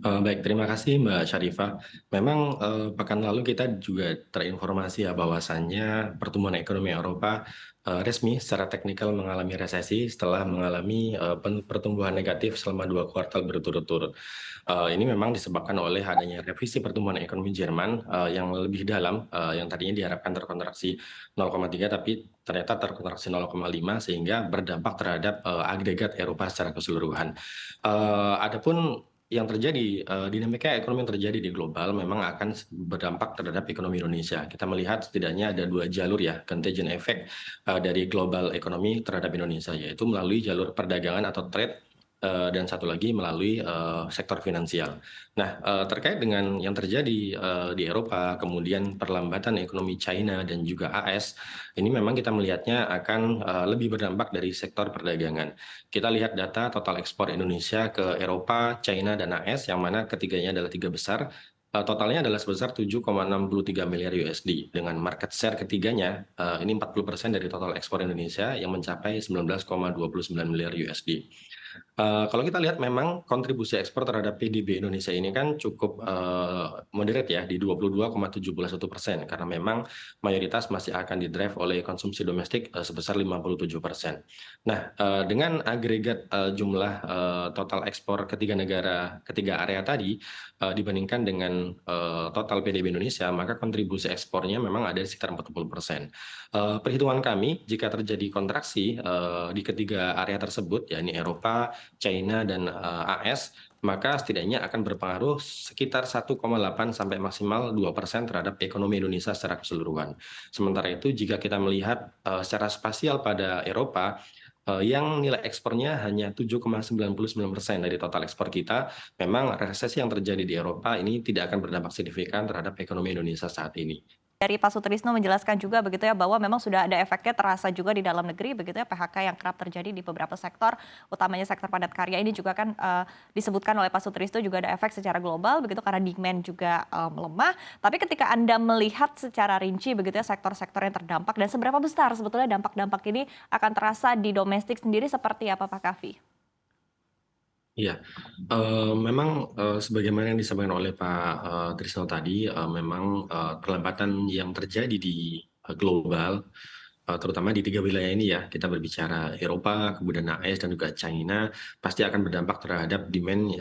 Baik, terima kasih Mbak Syarifah. Memang pekan lalu kita juga terinformasi ya bahwasannya pertumbuhan ekonomi Eropa resmi secara teknikal mengalami resesi setelah mengalami pertumbuhan negatif selama 2 kuartal berturut-turut. Ini memang disebabkan oleh adanya revisi pertumbuhan ekonomi Jerman yang lebih dalam, yang tadinya diharapkan terkontraksi 0,3 tapi ternyata terkontraksi 0,5 sehingga berdampak terhadap agregat Eropa secara keseluruhan. Adapun yang terjadi, dinamika ekonomi yang terjadi di global memang akan berdampak terhadap ekonomi Indonesia. Kita melihat setidaknya ada 2 jalur ya, contagion effect dari global ekonomi terhadap Indonesia, yaitu melalui jalur perdagangan atau trade, dan satu lagi melalui sektor finansial. Nah, terkait dengan yang terjadi di Eropa, kemudian perlambatan ekonomi China dan juga AS, ini memang kita melihatnya akan lebih berdampak dari sektor perdagangan. Kita lihat data total ekspor Indonesia ke Eropa, China, dan AS, yang mana ketiganya adalah tiga besar. Totalnya adalah sebesar 7,63 miliar USD. Dengan market share ketiganya, ini 40% dari total ekspor Indonesia yang mencapai 19,29 miliar USD. Kalau kita lihat memang kontribusi ekspor terhadap PDB Indonesia ini kan cukup moderate ya di 22,71% karena memang mayoritas masih akan didrive oleh konsumsi domestik sebesar 57%. Nah, dengan agregat jumlah total ekspor ketiga negara, ketiga area tadi dibandingkan dengan total PDB Indonesia, maka kontribusi ekspornya memang ada di sekitar 40%. Perhitungan kami, jika terjadi kontraksi di ketiga area tersebut, yakni Eropa, China, dan AS, maka setidaknya akan berpengaruh sekitar 1,8 sampai maksimal 2% terhadap ekonomi Indonesia secara keseluruhan. Sementara itu, jika kita melihat secara spasial pada Eropa, yang nilai ekspornya hanya 7,99% dari total ekspor kita, memang resesi yang terjadi di Eropa ini tidak akan berdampak signifikan terhadap ekonomi Indonesia saat ini. Dari Pak Sutrisno menjelaskan juga begitu ya bahwa memang sudah ada efeknya terasa juga di dalam negeri begitu ya PHK yang kerap terjadi di beberapa sektor, utamanya sektor padat karya ini juga kan disebutkan oleh Pak Sutrisno juga ada efek secara global begitu karena demand juga melemah. Tapi ketika Anda melihat secara rinci begitu ya sektor-sektor yang terdampak dan seberapa besar sebetulnya dampak-dampak ini akan terasa di domestik sendiri seperti apa Pak Kavi? Iya, memang sebagaimana yang disampaikan oleh Pak Trisno tadi, memang perlambatan yang terjadi di global, terutama di tiga wilayah ini ya, kita berbicara Eropa, kemudian AS, dan juga China, pasti akan berdampak terhadap demand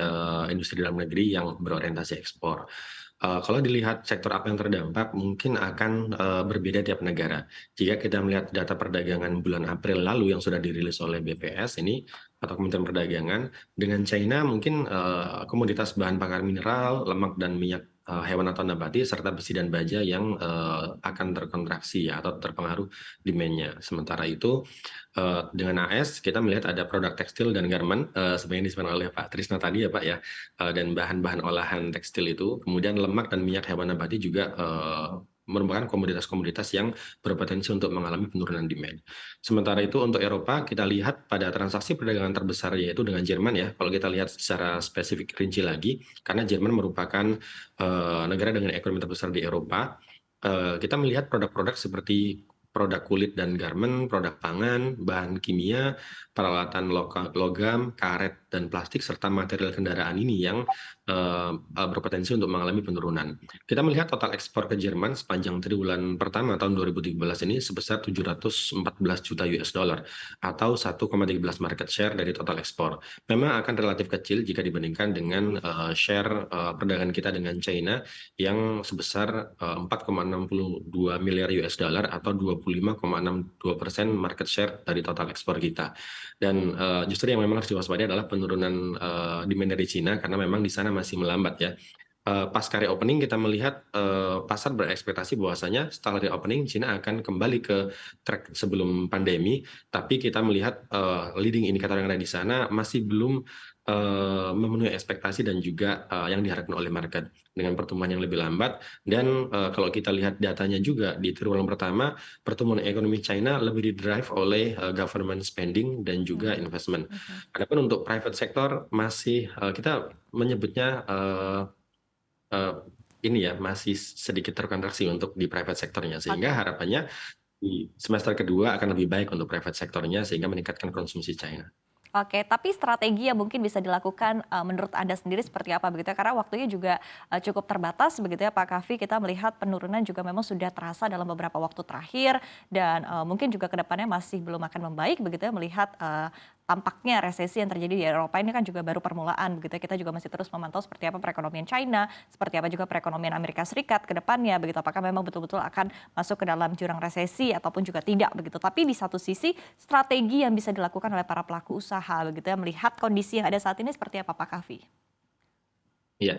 industri dalam negeri yang berorientasi ekspor. Kalau dilihat sektor apa yang terdampak, mungkin akan berbeda tiap negara. Jika kita melihat data perdagangan bulan April lalu yang sudah dirilis oleh BPS ini, atau Kementerian Perdagangan, dengan China mungkin komoditas bahan bakar mineral, lemak dan minyak hewan atau nabati, serta besi dan baja yang akan terkontraksi ya, atau terpengaruh demand-nya. Sementara itu, dengan AS kita melihat ada produk tekstil dan garment, seperti yang disebutkan oleh Pak Trisno tadi ya Pak ya, dan bahan-bahan olahan tekstil itu, kemudian lemak dan minyak hewan nabati juga merupakan komoditas-komoditas yang berpotensi untuk mengalami penurunan demand. Sementara itu untuk Eropa kita lihat pada transaksi perdagangan terbesar yaitu dengan Jerman ya. Kalau kita lihat secara spesifik rinci lagi, karena Jerman merupakan negara dengan ekonomi terbesar di Eropa, kita melihat produk-produk seperti produk kulit dan garment, produk pangan, bahan kimia, peralatan logam, karet, dan plastik, serta material kendaraan ini yang berpotensi untuk mengalami penurunan. Kita melihat total ekspor ke Jerman sepanjang triwulan pertama tahun 2013 ini sebesar 714 juta US dollar atau 1,13 market share dari total ekspor. Memang akan relatif kecil jika dibandingkan dengan share perdagangan kita dengan China yang sebesar 4,62 miliar US dollar atau 25,62% market share dari total ekspor kita. Dan justru yang memang harus diwaspadai adalah penurunan demand dari Cina karena memang di sana masih melambat ya. Pasca reopening kita melihat pasar berekspektasi bahwasanya setelah reopening Cina akan kembali ke track sebelum pandemi, tapi kita melihat leading indikator yang ada di sana masih belum memenuhi ekspektasi dan juga yang diharapkan oleh market dengan pertumbuhan yang lebih lambat. Dan kalau kita lihat datanya juga di triwulan pertama, pertumbuhan ekonomi China lebih didrive oleh government spending dan juga investment. Mhm. Adapun untuk private sector masih kita menyebutnya eh, ini ya masih sedikit terkontraksi untuk di private sektornya, sehingga Oke. harapannya di semester kedua akan lebih baik untuk private sektornya sehingga meningkatkan konsumsi China. Oke, tapi strategi yang mungkin bisa dilakukan, menurut Anda sendiri seperti apa begitu ya? Karena waktunya juga, cukup terbatas begitu ya Pak Kavi, kita melihat penurunan juga memang sudah terasa dalam beberapa waktu terakhir dan, mungkin juga ke depannya masih belum akan membaik begitu ya melihat, tampaknya resesi yang terjadi di Eropa ini kan juga baru permulaan begitu ya. Kita juga masih terus memantau seperti apa perekonomian China, seperti apa juga perekonomian Amerika Serikat ke depannya begitu. Apakah memang betul-betul akan masuk ke dalam jurang resesi ataupun juga tidak begitu. Tapi di satu sisi strategi yang bisa dilakukan oleh para pelaku usaha begitu ya, melihat kondisi yang ada saat ini seperti apa Pak Kavi? Iya,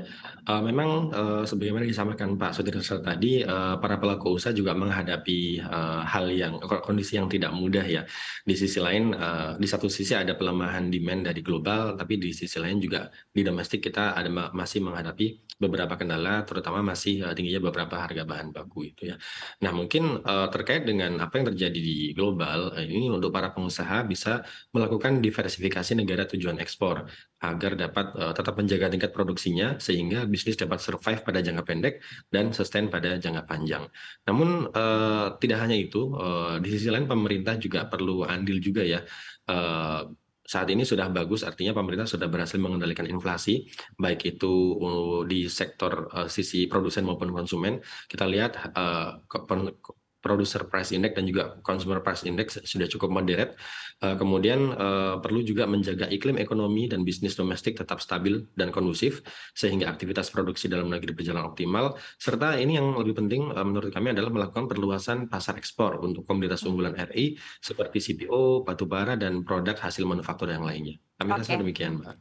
memang, sebagaimana disampaikan Pak Sudirsa tadi, para pelaku usaha juga menghadapi, hal yang kondisi yang tidak mudah ya. Di sisi lain, di satu sisi ada pelemahan demand dari global, tapi di sisi lain juga di domestik kita ada masih menghadapi beberapa kendala, terutama masih, tingginya beberapa harga bahan baku itu ya. Nah mungkin, terkait dengan apa yang terjadi di global, ini untuk para pengusaha bisa melakukan diversifikasi negara tujuan ekspor. Agar dapat, tetap menjaga tingkat produksinya, sehingga bisnis dapat survive pada jangka pendek dan sustain pada jangka panjang. Namun, tidak hanya itu, di sisi lain pemerintah juga perlu andil juga ya. Eee, Saat ini sudah bagus, artinya pemerintah sudah berhasil mengendalikan inflasi, baik itu, di sektor, sisi produsen maupun konsumen. Kita lihat, producer price index dan juga consumer price index sudah cukup moderate. Kemudian, perlu juga menjaga iklim ekonomi dan bisnis domestik tetap stabil dan kondusif, sehingga aktivitas produksi dalam negeri berjalan optimal, serta ini yang lebih penting, menurut kami adalah melakukan perluasan pasar ekspor untuk komoditas unggulan RI seperti CPO, batubara, dan produk hasil manufaktur yang lainnya. Kami rasa Oke. demikian, Mbak.